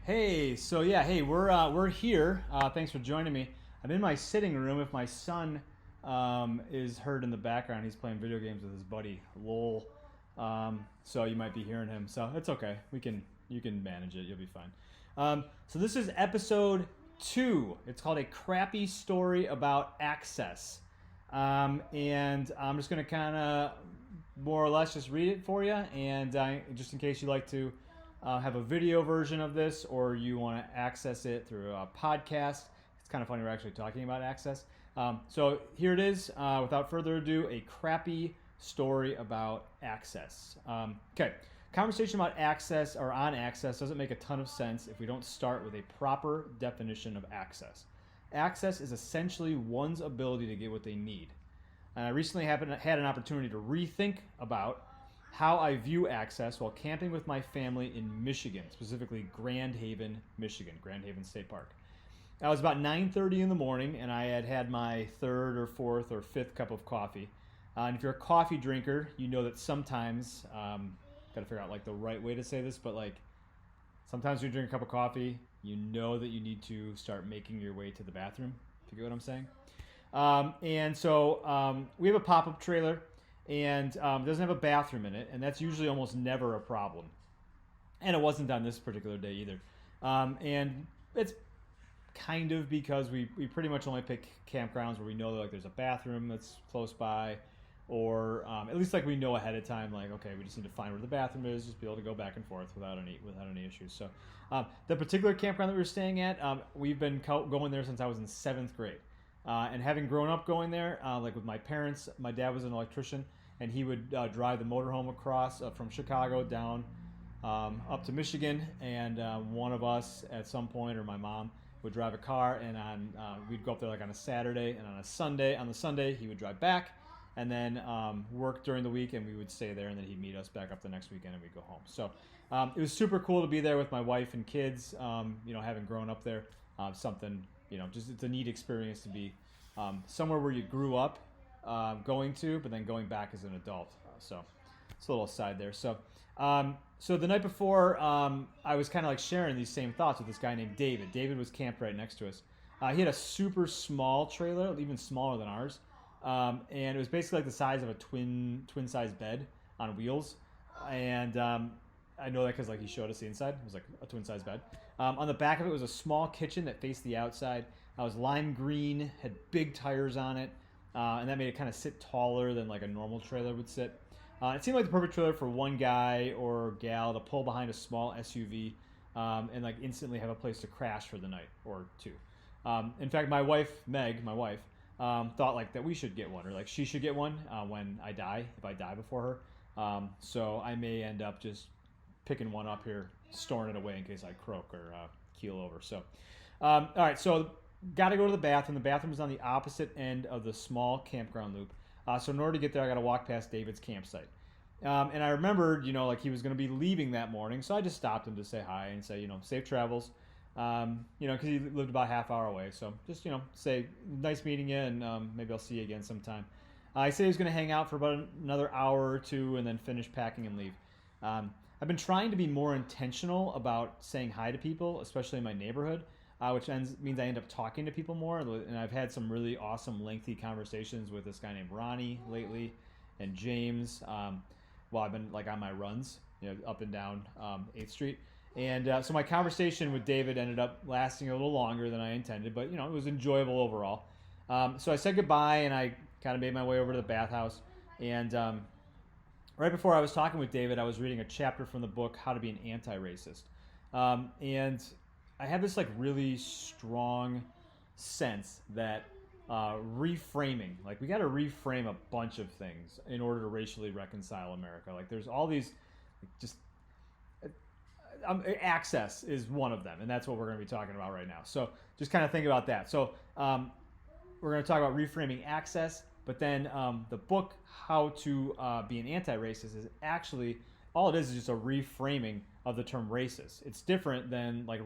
Hey, so yeah, hey, we're here. Thanks for joining me. I'm in my sitting room. If my son is heard in the background, he's playing video games with his buddy Lowell. So you might be hearing him. So it's okay. You can manage it. You'll be fine. So this is episode 2. It's called A Crappy Story About Access. And I'm just gonna kind of more or less just read it for you, and just in case you like to have a video version of this or you want to access it through a podcast. It's kind of funny we're actually talking about access. So here it is. Without further ado, a crappy story about access. Okay, conversation about access or on access doesn't make a ton of sense if we don't start with a proper definition of access. Access is essentially one's ability to get what they need. And I recently had an opportunity to rethink about how I view access while camping with my family in Michigan, specifically Grand Haven, Michigan, Grand Haven State Park. It was about 9:30 in the morning, and I had had my third or fourth or fifth cup of coffee. And if you're a coffee drinker, you know that sometimes, got to figure out like the right way to say this, but like sometimes when you drink a cup of coffee, you know that you need to start making your way to the bathroom. If you get what I'm saying. And so we have a pop-up trailer, and it doesn't have a bathroom in it, and that's usually almost never a problem. And it wasn't on this particular day either. And it's kind of because we pretty much only pick campgrounds where we know that, like, there's a bathroom that's close by, or at least like we know ahead of time, like, okay, we just need to find where the bathroom is, just be able to go back and forth without any issues. So the particular campground that we were staying at, we've been going there since I was in 7th grade. And having grown up going there, like with my parents, my dad was an electrician, and he would drive the motorhome across from Chicago down up to Michigan, and one of us at some point, or my mom, would drive a car, and we'd go up there like on a Saturday, and on the Sunday he would drive back, and then work during the week, and we would stay there, and then he'd meet us back up the next weekend, and we'd go home. So it was super cool to be there with my wife and kids. Having grown up there, something. Just it's a neat experience to be somewhere where you grew up going to, but then going back as an adult. So it's a little aside there. So the night before, I was kind of like sharing these same thoughts with this guy named David. David was camped right next to us. He had a super small trailer, even smaller than ours, and it was basically like the size of a twin size bed on wheels. And I know that because like he showed us the inside. It was like a twin size bed. On the back of it was a small kitchen that faced the outside. It was lime green, had big tires on it, and that made it kind of sit taller than like a normal trailer would sit. It seemed like the perfect trailer for one guy or gal to pull behind a small SUV and like instantly have a place to crash for the night or two. In fact, my wife, Meg, thought like that we should get one, or like she should get one when I die, if I die before her. So I may end up just picking one up here, storing it away in case I croak or keel over. So, all right, so got to go to the bathroom. The bathroom is on the opposite end of the small campground loop. So in order to get there, I got to walk past David's campsite. And I remembered, like he was going to be leaving that morning, so I just stopped him to say hi and say, safe travels. Because he lived about a half hour away. So just, say, nice meeting you, and maybe I'll see you again sometime. I said he was going to hang out for about another hour or two and then finish packing and leave. I've been trying to be more intentional about saying hi to people, especially in my neighborhood, which means I end up talking to people more. And I've had some really awesome, lengthy conversations with this guy named Ronnie lately, and James, while I've been like on my runs, up and down 8th Street. And so my conversation with David ended up lasting a little longer than I intended, but it was enjoyable overall. So I said goodbye, and I kind of made my way over to the bathhouse, and right before I was talking with David, I was reading a chapter from the book How to Be an Anti-Racist. And I have this like really strong sense that reframing, like we got to reframe a bunch of things in order to racially reconcile America. Like there's all these just access is one of them, and that's what we're going to be talking about right now. So just kind of think about that. So we're going to talk about reframing access. But then the book, How to Be an Anti-Racist, is actually, all it is just a reframing of the term racist. It's different than, like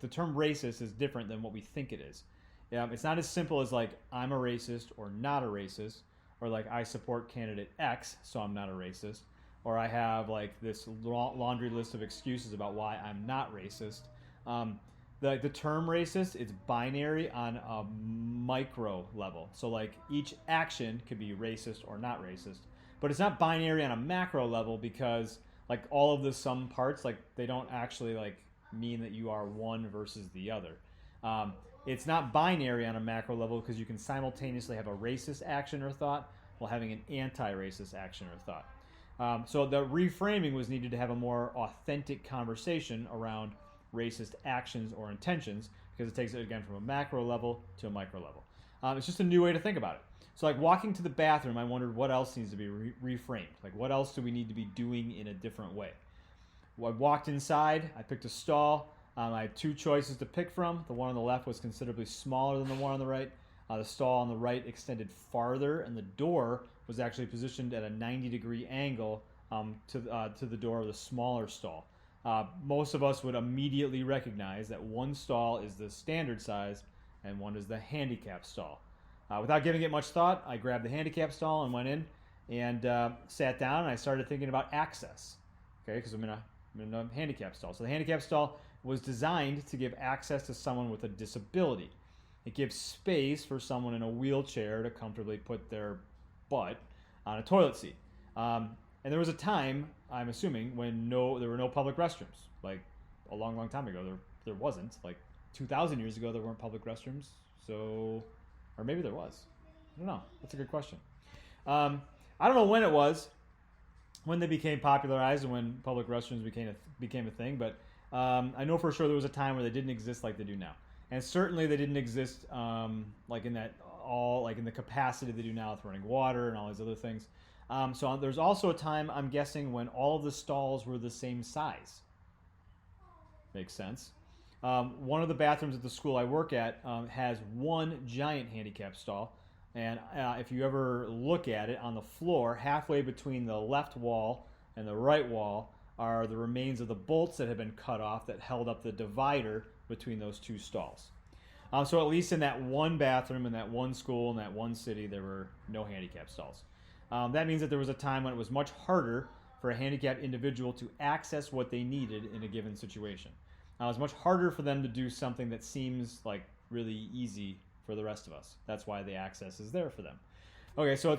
the term racist is different than what we think it is. It's not as simple as, like, I'm a racist or not a racist, or, like, I support candidate X, so I'm not a racist, or I have, like, this laundry list of excuses about why I'm not racist. The term racist, it's binary on a micro level. So like each action could be racist or not racist, but it's not binary on a macro level because like all of the sum parts, like they don't actually like mean that you are one versus the other. It's not binary on a macro level because you can simultaneously have a racist action or thought while having an anti-racist action or thought. So the reframing was needed to have a more authentic conversation around racist actions or intentions because it takes it again from a macro level to a micro level. It's just a new way to think about it. So like walking to the bathroom, I wondered what else needs to be reframed. Like what else do we need to be doing in a different way? Well, I walked inside, I picked a stall. I had two choices to pick from. The one on the left was considerably smaller than the one on the right. The stall on the right extended farther, and the door was actually positioned at a 90-degree angle to the door of the smaller stall. Most of us would immediately recognize that one stall is the standard size and one is the handicap stall. Without giving it much thought, I grabbed the handicap stall and went in and sat down, and I started thinking about access. Okay, because I'm in a handicap stall. So the handicap stall was designed to give access to someone with a disability. It gives space for someone in a wheelchair to comfortably put their butt on a toilet seat. And there was a time, I'm assuming, when there were no public restrooms. Like a long, long time ago, there wasn't. Like 2,000 years ago, there weren't public restrooms. So, or maybe there was. I don't know. That's a good question. I don't know when it was, when they became popularized and when public restrooms became a thing, but I know for sure there was a time where they didn't exist like they do now, and certainly they didn't exist like in the capacity they do now with running water and all these other things. So there's also a time, I'm guessing, when all of the stalls were the same size. Makes sense. One of the bathrooms at the school I work at has one giant handicap stall, and if you ever look at it on the floor, halfway between the left wall and the right wall are the remains of the bolts that have been cut off that held up the divider between those two stalls. So at least in that one bathroom, in that one school, in that one city, there were no handicap stalls. That means that there was a time when it was much harder for a handicapped individual to access what they needed in a given situation. It was much harder for them to do something that seems like really easy for the rest of us. That's why the access is there for them. Okay, so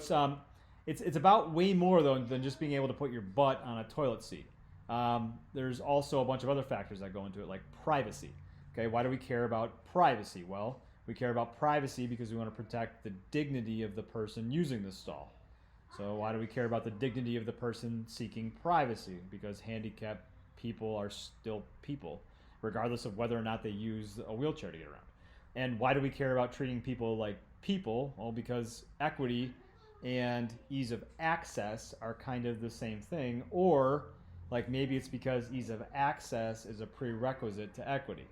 it's about way more though than just being able to put your butt on a toilet seat. There's also a bunch of other factors that go into it, like privacy. Okay, why do we care about privacy? Well, we care about privacy because we want to protect the dignity of the person using the stall. So why do we care about the dignity of the person seeking privacy? Because handicapped people are still people, regardless of whether or not they use a wheelchair to get around. And why do we care about treating people like people? Well, because equity and ease of access are kind of the same thing, or like maybe it's because ease of access is a prerequisite to equity.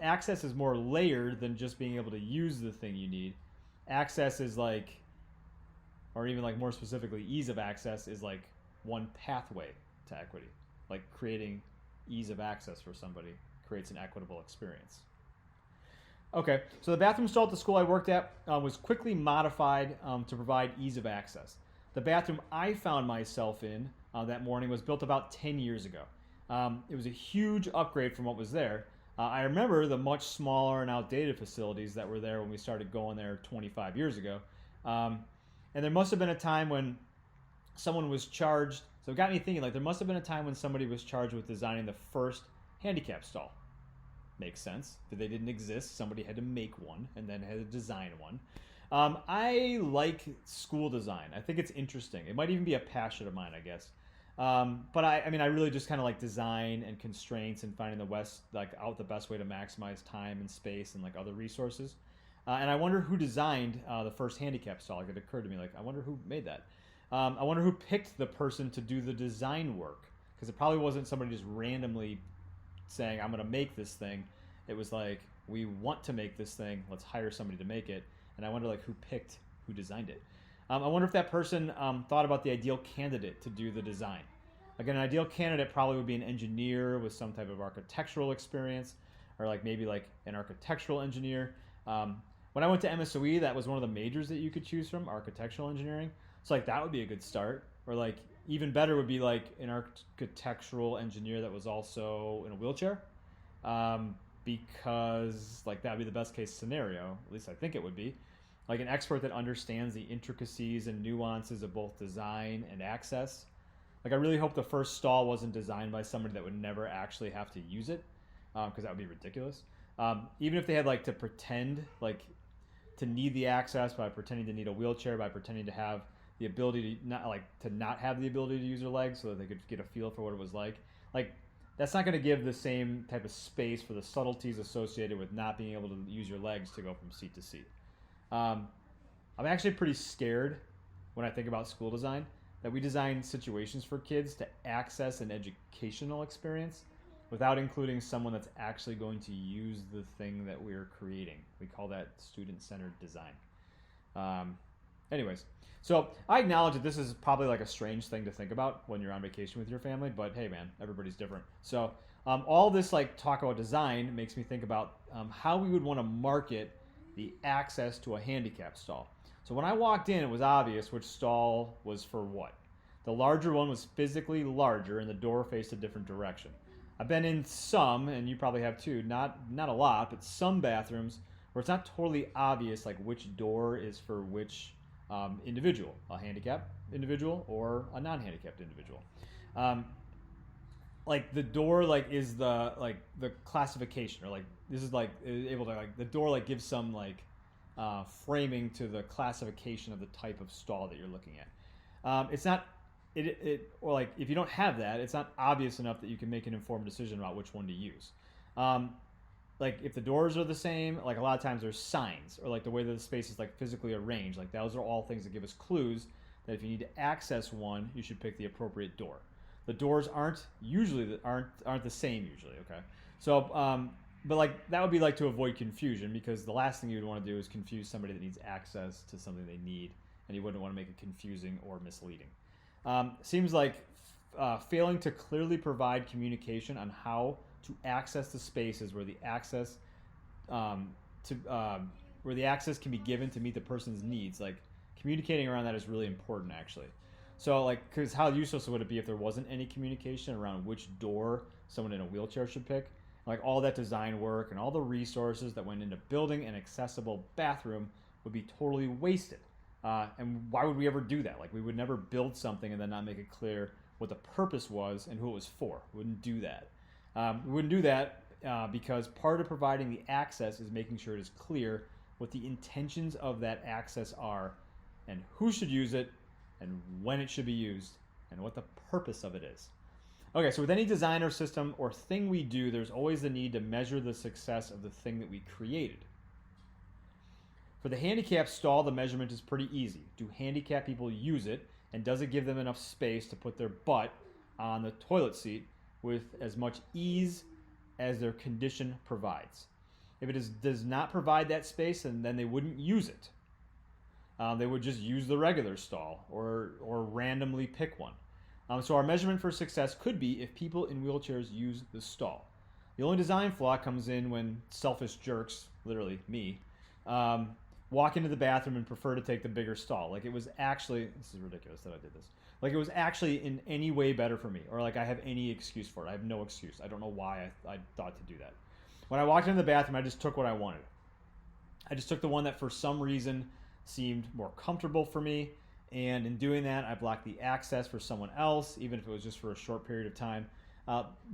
Access is more layered than just being able to use the thing you need. Access is like, or even like more specifically, ease of access is like one pathway to equity. Like creating ease of access for somebody creates an equitable experience. Okay, so the bathroom stall at the school I worked at was quickly modified to provide ease of access. The bathroom I found myself in that morning was built about 10 years ago. It was a huge upgrade from what was there. I remember the much smaller and outdated facilities that were there when we started going there 25 years ago. And there must have been a time when someone was charged, so it got me thinking, like there must have been a time when somebody was charged with designing the first handicap stall. Makes sense. If they didn't exist, somebody had to make one and then had to design one. I like school design. I think it's interesting. It might even be a passion of mine, I guess. But I really just kind of like design and constraints and finding the best way to maximize time and space and like other resources. And I wonder who designed the first handicap stall. Like it occurred to me, like I wonder who made that. I wonder who picked the person to do the design work, because it probably wasn't somebody just randomly saying, I'm going to make this thing. It was like, we want to make this thing. Let's hire somebody to make it. And I wonder like who designed it. I wonder if that person thought about the ideal candidate to do the design. Again, an ideal candidate probably would be an engineer with some type of architectural experience, or like maybe like an architectural engineer. When I went to MSOE, that was one of the majors that you could choose from, architectural engineering. So like that would be a good start. Or like even better would be like an architectural engineer that was also in a wheelchair. because like that would be the best case scenario. At least I think it would be. Like an expert that understands the intricacies and nuances of both design and access. Like I really hope the first stall wasn't designed by somebody that would never actually have to use it, because that would be ridiculous. Even if they had like to pretend like to need the access by pretending to need a wheelchair, by pretending to have the ability to not have the ability to use their legs, so that they could get a feel for what it was like. Like that's not going to give the same type of space for the subtleties associated with not being able to use your legs to go from seat to seat. I'm actually pretty scared when I think about school design that we design situations for kids to access an educational experience without including someone that's actually going to use the thing that we're creating. We call that student-centered design. Anyways, so I acknowledge that this is probably like a strange thing to think about when you're on vacation with your family, but hey man, everybody's different. So all this like talk about design makes me think about how we would want to market the access to a handicap stall. So when I walked in, it was obvious which stall was for what. The larger one was physically larger and the door faced a different direction. I've been in some, and you probably have too, not a lot, but some bathrooms where it's not totally obvious like which door is for which individual, a handicapped individual or a non-handicapped individual. Like the door like is the classification, or like this is like able to like the door like gives some like framing to the classification of the type of stall that you're looking at. It's not or like if you don't have that, it's not obvious enough that you can make an informed decision about which one to use. Like if the doors are the same, like a lot of times there's signs, or like the way that the space is like physically arranged. Like those are all things that give us clues that if you need to access one, you should pick the appropriate door. The doors aren't the same usually. Okay, so but like that would be like to avoid confusion, because the last thing you would want to do is confuse somebody that needs access to something they need, and you wouldn't want to make it confusing or misleading. Seems like failing to clearly provide communication on how to access the spaces where the access where the access can be given to meet the person's needs. Like communicating around that is really important, actually. So like, because how useless would it be if there wasn't any communication around which door someone in a wheelchair should pick? Like all that design work and all the resources that went into building an accessible bathroom would be totally wasted. And why would we ever do that? Like we would never build something and then not make it clear what the purpose was and who it was for. We wouldn't do that. We wouldn't do that because part of providing the access is making sure it is clear what the intentions of that access are, and who should use it, and when it should be used, and what the purpose of it is. Okay, so with any design or system or thing we do, there's always the need to measure the success of the thing that we created. For the handicap stall, the measurement is pretty easy. Do handicapped people use it, and does it give them enough space to put their butt on the toilet seat with as much ease as their condition provides? If it does not provide that space, then they wouldn't use it. They would just use the regular stall or randomly pick one. So our measurement for success could be if people in wheelchairs use the stall. The only design flaw comes in when selfish jerks, literally me, walk into the bathroom and prefer to take the bigger stall. Like it was actually, this is ridiculous that I did this. Like it was actually in any way better for me, or like I have any excuse for it. I have no excuse. I don't know why I thought to do that. When I walked into the bathroom, I just took what I wanted. I just took the one that for some reason seemed more comfortable for me, and in doing that, I blocked the access for someone else, even if it was just for a short period of time.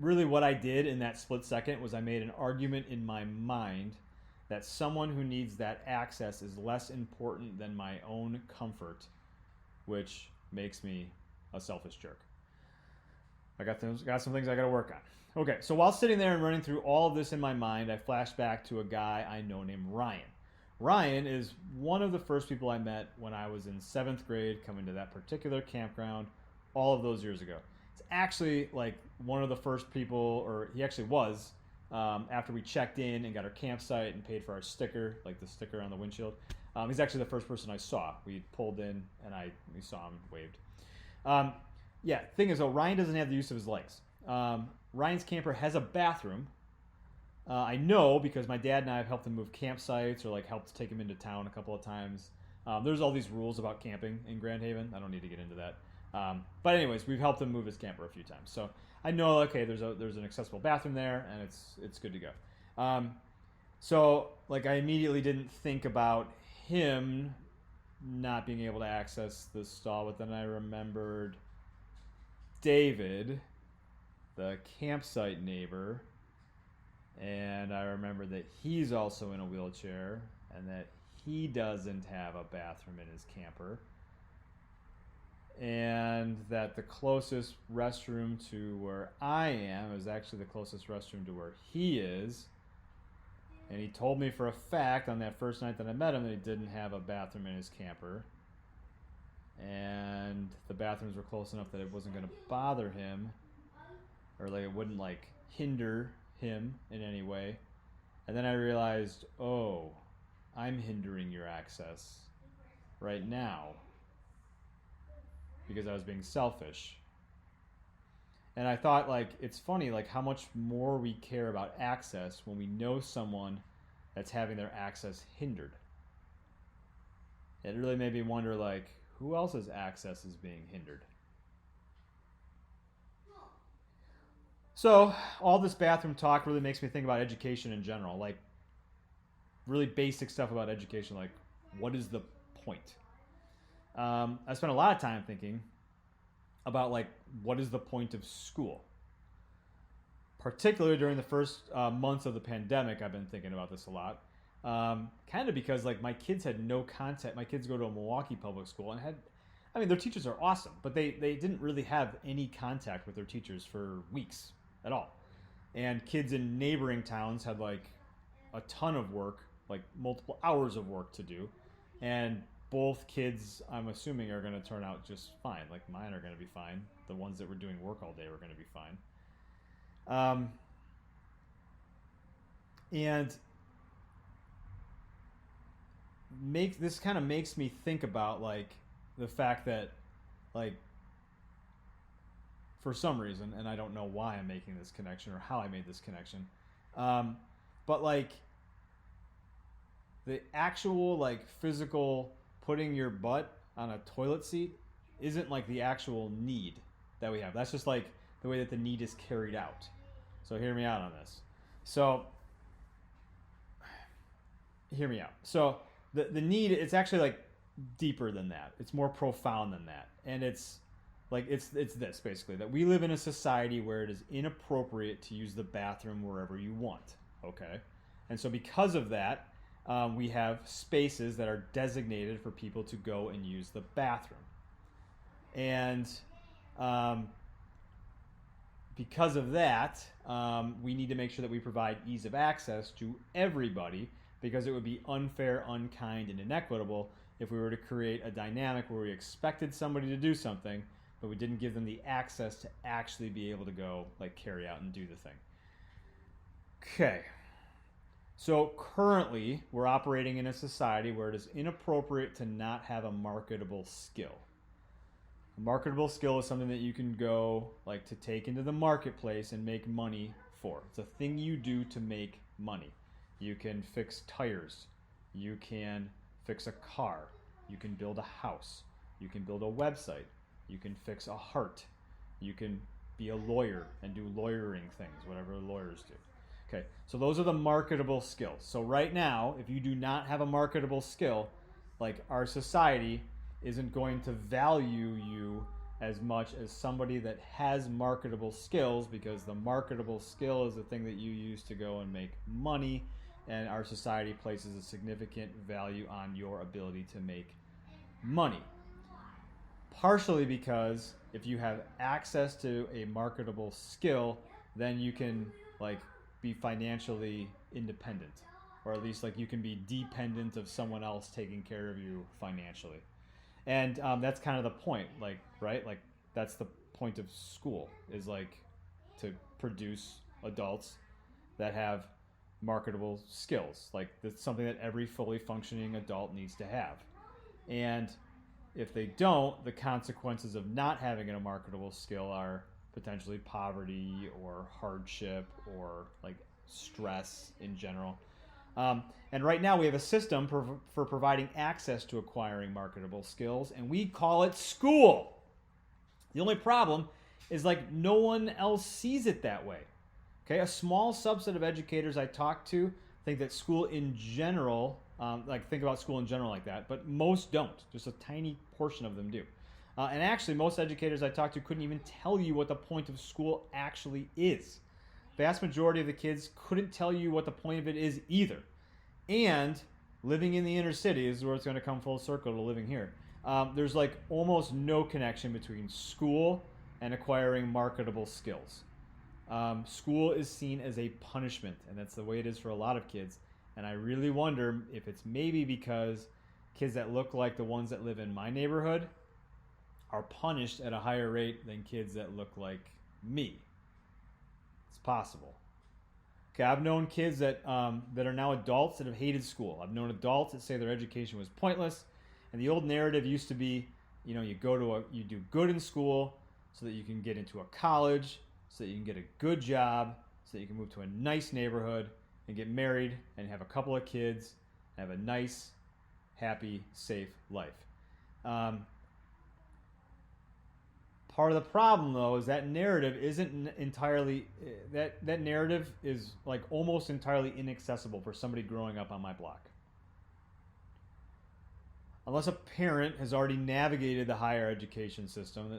Really what I did in that split second was I made an argument in my mind that someone who needs that access is less important than my own comfort, which makes me a selfish jerk. I got some things I got to work on. Okay, so while sitting there and running through all of this in my mind, I flashed back to a guy I know named Ryan. Ryan is one of the first people I met when I was in 7th grade, coming to that particular campground all of those years ago. It's actually like one of the first people, or he actually was, after we checked in and got our campsite and paid for our sticker, like the sticker on the windshield. He's actually the first person I saw. We pulled in and we saw him, waved. Thing is though, Ryan doesn't have the use of his legs. Ryan's camper has a bathroom. I know because my dad and I have helped him move campsites, or like helped take him into town a couple of times. There's all these rules about camping in Grand Haven. I don't need to get into that. But anyways, we've helped him move his camper a few times. So I know, okay, there's an accessible bathroom there, and it's good to go. So like I immediately didn't think about him not being able to access the stall, but then I remembered David, the campsite neighbor, and I remember that he's also in a wheelchair and that he doesn't have a bathroom in his camper, and that the closest restroom to where I am is actually the closest restroom to where he is. And he told me for a fact on that first night that I met him that he didn't have a bathroom in his camper. And the bathrooms were close enough that it wasn't going to bother him, or like it wouldn't like hinder him in any way. And then I realized, oh, I'm hindering your access right now because I was being selfish. And I thought, like, it's funny, like, how much more we care about access when we know someone that's having their access hindered. It really made me wonder, like, who else's access is being hindered? So, all this bathroom talk really makes me think about education in general. Like, really basic stuff about education, like, what is the point? I spent a lot of time thinking about, like, what is the point of school? Particularly during the first months of the pandemic, I've been thinking about this a lot. Kind of because, like, my kids had no contact. My kids go to a Milwaukee public school and their teachers are awesome, but they didn't really have any contact with their teachers for weeks at all. And kids in neighboring towns had, like, a ton of work, like multiple hours of work to do. And both kids, I'm assuming, are going to turn out just fine. Like, mine are going to be fine. The ones that were doing work all day were going to be fine. And this kind of makes me think about, like, the fact that, like, for some reason, and I don't know why I'm making this connection or how I made this connection, but, like, the actual, like, physical putting your butt on a toilet seat isn't, like, the actual need that we have. That's just, like, the way that the need is carried out. So hear me out on this. So hear me out. So the need, it's actually, like, deeper than that. It's more profound than that. And it's like it's this, basically, that we live in a society where it is inappropriate to use the bathroom wherever you want. Okay? And so because of that, we have spaces that are designated for people to go and use the bathroom. And because of that, we need to make sure that we provide ease of access to everybody, because it would be unfair, unkind, and inequitable if we were to create a dynamic where we expected somebody to do something, but we didn't give them the access to actually be able to go, like, carry out and do the thing. Okay. So currently, we're operating in a society where it is inappropriate to not have a marketable skill. A marketable skill is something that you can go, like, to take into the marketplace and make money for. It's a thing you do to make money. You can fix tires. You can fix a car. You can build a house. You can build a website. You can fix a heart. You can be a lawyer and do lawyering things, whatever lawyers do. Okay, so those are the marketable skills. So right now, if you do not have a marketable skill, like, our society isn't going to value you as much as somebody that has marketable skills, because the marketable skill is the thing that you use to go and make money, and our society places a significant value on your ability to make money. Partially because if you have access to a marketable skill, then you can, like, be financially independent, or at least, like, you can be dependent of someone else taking care of you financially. And that's kind of the point, like, right? Like, that's the point of school, is, like, to produce adults that have marketable skills. Like, that's something that every fully functioning adult needs to have. And if they don't, the consequences of not having a marketable skill are potentially poverty or hardship or, like, stress in general. And right now we have a system for providing access to acquiring marketable skills, and we call it school. The only problem is like no one else sees it that way. Okay, a small subset of educators I talk to think that school in general, think about school in general like that, but most don't. Just a tiny portion of them do. And actually, most educators I talk to couldn't even tell you what the point of school actually is. Vast majority of the kids couldn't tell you what the point of it is either. And living in the inner city is where it's going to come full circle to living here. There's like almost no connection between school and acquiring marketable skills. School is seen as a punishment, and that's the way it is for a lot of kids. And I really wonder if it's maybe because kids that look like the ones that live in my neighborhood are punished at a higher rate than kids that look like me. It's possible. Okay, I've known kids that are now adults that have hated school. I've known adults that say their education was pointless, and the old narrative used to be, you do good in school so that you can get into a college, so that you can get a good job, so that you can move to a nice neighborhood and get married and have a couple of kids and have a nice, happy, safe life. Part of the problem, though, is that narrative isn't entirely, that narrative is like almost entirely inaccessible for somebody growing up on my block. Unless a parent has already navigated the higher education system,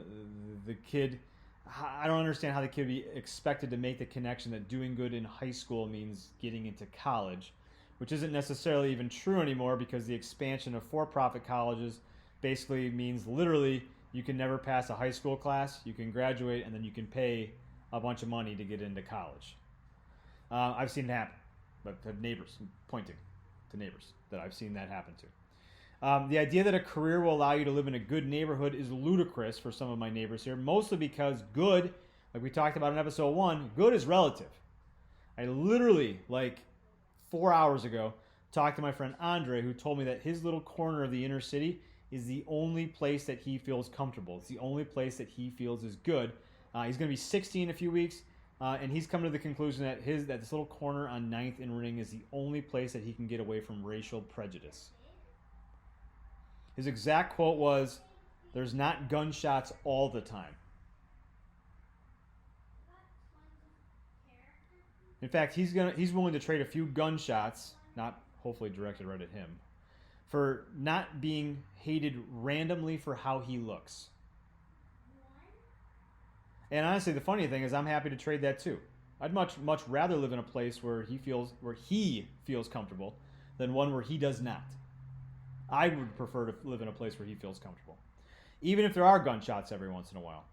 the kid, I don't understand how the kid would be expected to make the connection that doing good in high school means getting into college, which isn't necessarily even true anymore because the expansion of for-profit colleges basically means literally you can never pass a high school class, you can graduate, and then you can pay a bunch of money to get into college. I've seen it happen, but to neighbors, pointing to neighbors that I've seen that happen to. The idea that a career will allow you to live in a good neighborhood is ludicrous for some of my neighbors here, mostly because good, like we talked about in episode 1, good is relative. I literally, 4 hours ago, talked to my friend Andre, who told me that his little corner of the inner city is the only place that he feels comfortable. It's the only place that he feels is good. He's going to be 60 in a few weeks, and he's come to the conclusion that this little corner on 9th and Ring is the only place that he can get away from racial prejudice. His exact quote was, "There's not gunshots all the time." In fact, he's willing to trade a few gunshots, not hopefully directed right at him, for not being hated randomly for how he looks. And honestly, the funny thing is I'm happy to trade that too. I'd much rather live in a place where he feels comfortable than one where he does not. I would prefer to live in a place where he feels comfortable, even if there are gunshots every once in a while.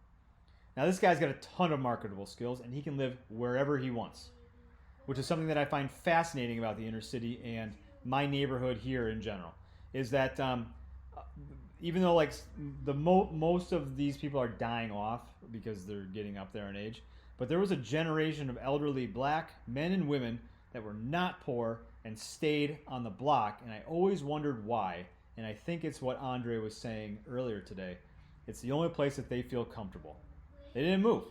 Now, this guy's got a ton of marketable skills, and he can live wherever he wants, which is something that I find fascinating about the inner city and my neighborhood here in general, is that even though most of these people are dying off because they're getting up there in age, but there was a generation of elderly black men and women that were not poor and stayed on the block, and I always wondered why, and I think it's what Andre was saying earlier today. It's the only place that they feel comfortable. They didn't move.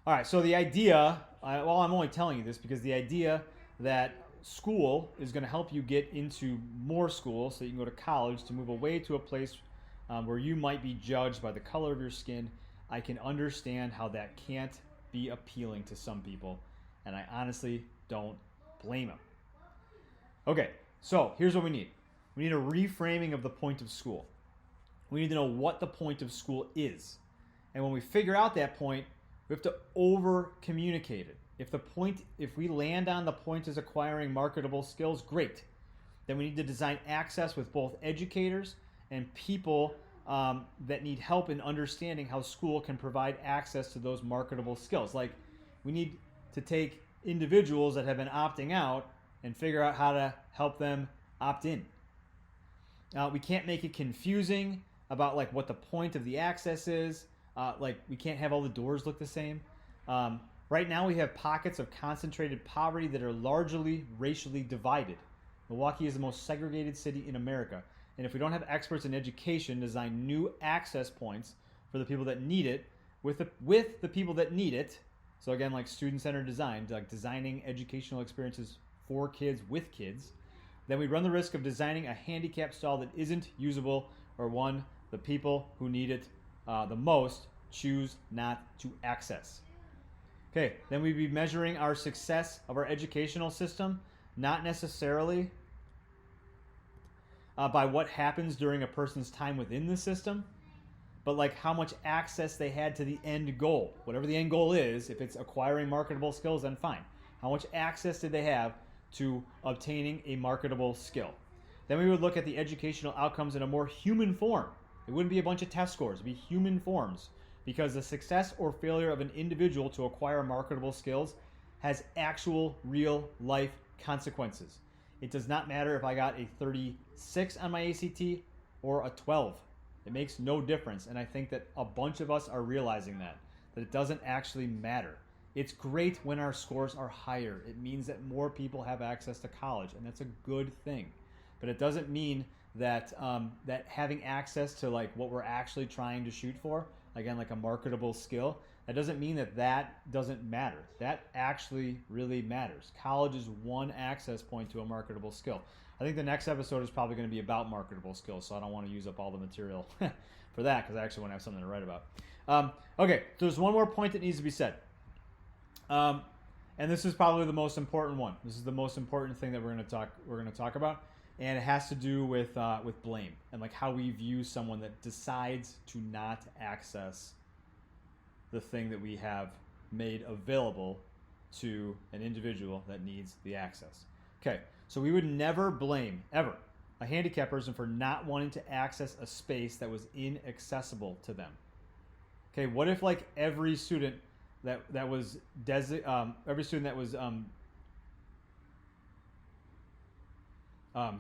All right, so the idea, I'm only telling you this because the idea that school is going to help you get into more school so you can go to college, to move away to a place where you might be judged by the color of your skin, I can understand how that can't be appealing to some people, and I honestly don't blame them. Okay, so here's what we need. We need a reframing of the point of school. We need to know what the point of school is. And when we figure out that point, we have to over-communicate it. If we land on the point as acquiring marketable skills, great. Then we need to design access with both educators and people that need help in understanding how school can provide access to those marketable skills. Like, we need to take individuals that have been opting out and figure out how to help them opt in. We can't make it confusing about what the point of the access is. We can't have all the doors look the same. Right now we have pockets of concentrated poverty that are largely racially divided. Milwaukee is the most segregated city in America. And if we don't have experts in education design new access points for the people that need it, with the people that need it, so again, student-centered design, designing educational experiences for kids with kids, then we run the risk of designing a handicap stall that isn't usable, or one the people who need it the most choose not to access. Okay, then we'd be measuring our success of our educational system, not necessarily by what happens during a person's time within the system, but like how much access they had to the end goal. Whatever the end goal is, if it's acquiring marketable skills, then fine. How much access did they have to obtaining a marketable skill? Then we would look at the educational outcomes in a more human form. It wouldn't be a bunch of test scores, it'd be human forms, because the success or failure of an individual to acquire marketable skills has actual real life consequences. It does not matter if I got a 36 on my ACT or a 12. It makes no difference, and I think that a bunch of us are realizing that it doesn't actually matter. It's great when our scores are higher. It means that more people have access to college, and that's a good thing. But it doesn't mean that that having access to like what we're actually trying to shoot for, again, like a marketable skill, that doesn't mean that that doesn't matter. That actually really matters. College is one access point to a marketable skill. I think the next episode is probably going to be about marketable skills, so I don't want to use up all the material for that because I actually want to have something to write about. Okay, there's one more point that needs to be said. And this is probably the most important one. This is the most important thing that we're going to talk about, and it has to do with blame and like how we view someone that decides to not access the thing that we have made available to an individual that needs the access. Okay, so we would never blame, ever, a handicapped person for not wanting to access a space that was inaccessible to them. Okay, what if like every student that was every student that was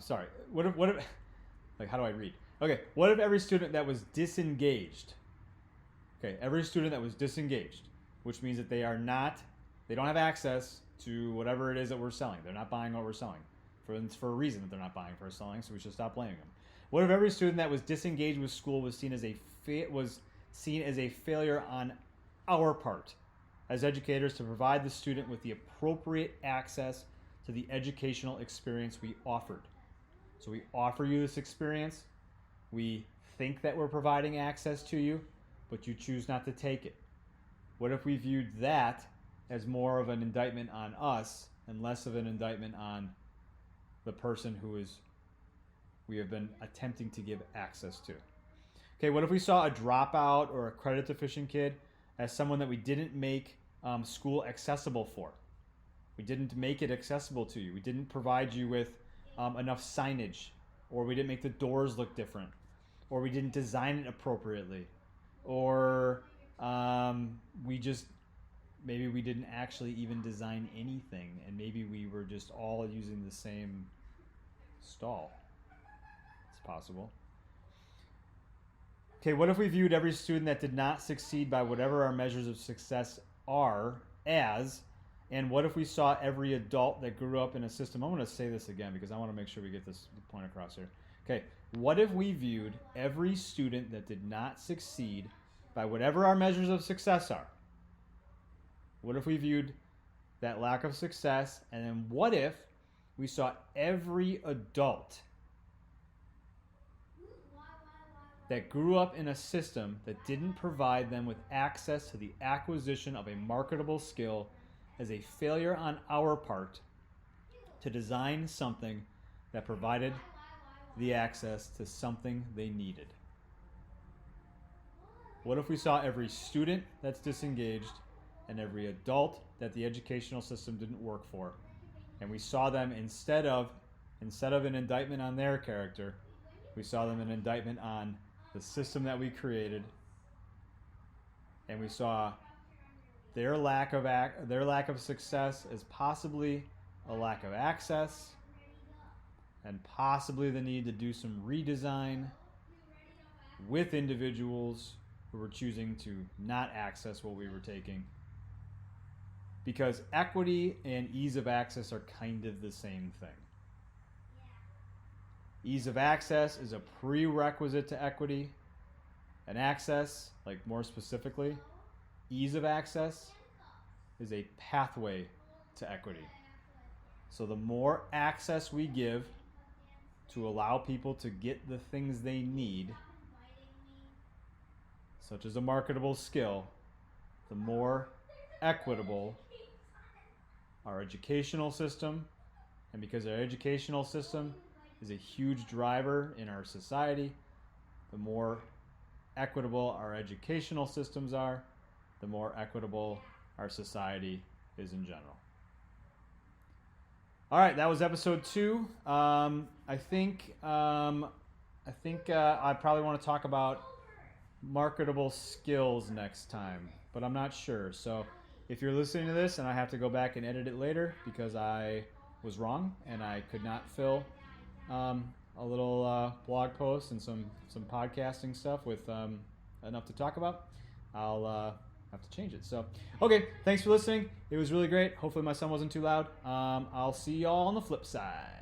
sorry, what if like how do I read? Okay, what if every student that was disengaged? Okay, every student that was disengaged, which means that they don't have access to whatever it is that we're selling. They're not buying what we're selling. For a reason that they're not buying for selling, so we should stop blaming them. What if every student that was disengaged with school was seen as a failure on our part as educators to provide the student with the appropriate access to the educational experience we offered? So we offer you this experience. We think that we're providing access to you, but you choose not to take it. What if we viewed that as more of an indictment on us and less of an indictment on the person we have been attempting to give access to? Okay, what if we saw a dropout or a credit deficient kid as someone that we didn't make school accessible for? We didn't make it accessible to you. We didn't provide you with enough signage, or we didn't make the doors look different, or we didn't design it appropriately, or maybe we didn't actually even design anything, and maybe we were just all using the same stall. It's possible. Okay, what if we viewed every student that did not succeed by whatever our measures of success are as, and what if we saw every adult that grew up in a system? I want to say this again because I want to make sure we get this point across here. Okay, what if we viewed every student that did not succeed by whatever our measures of success are? What if we viewed that lack of success, and then what if we saw every adult that grew up in a system that didn't provide them with access to the acquisition of a marketable skill as a failure on our part to design something that provided the access to something they needed? What if we saw every student that's disengaged and every adult that the educational system didn't work for, and we saw them instead of an indictment on their character, we saw them an indictment on the system that we created, and we saw their lack of success as possibly a lack of access, and possibly the need to do some redesign with individuals who were choosing to not access what we were taking. Because equity and ease of access are kind of the same thing. Ease of access is a prerequisite to equity, and access, like more specifically, ease of access is a pathway to equity. So the more access we give to allow people to get the things they need, such as a marketable skill, the more equitable our educational system, and because our educational system is a huge driver in our society, the more equitable our educational systems are, the more equitable our society is in general. All right, that was episode 2. I think I probably want to talk about marketable skills next time, but I'm not sure. So if you're listening to this and I have to go back and edit it later because I was wrong and I could not fill a little blog post and some podcasting stuff with enough to talk about, I'll have to change it. So, okay, thanks for listening. It was really great. Hopefully my son wasn't too loud. I'll see y'all on the flip side.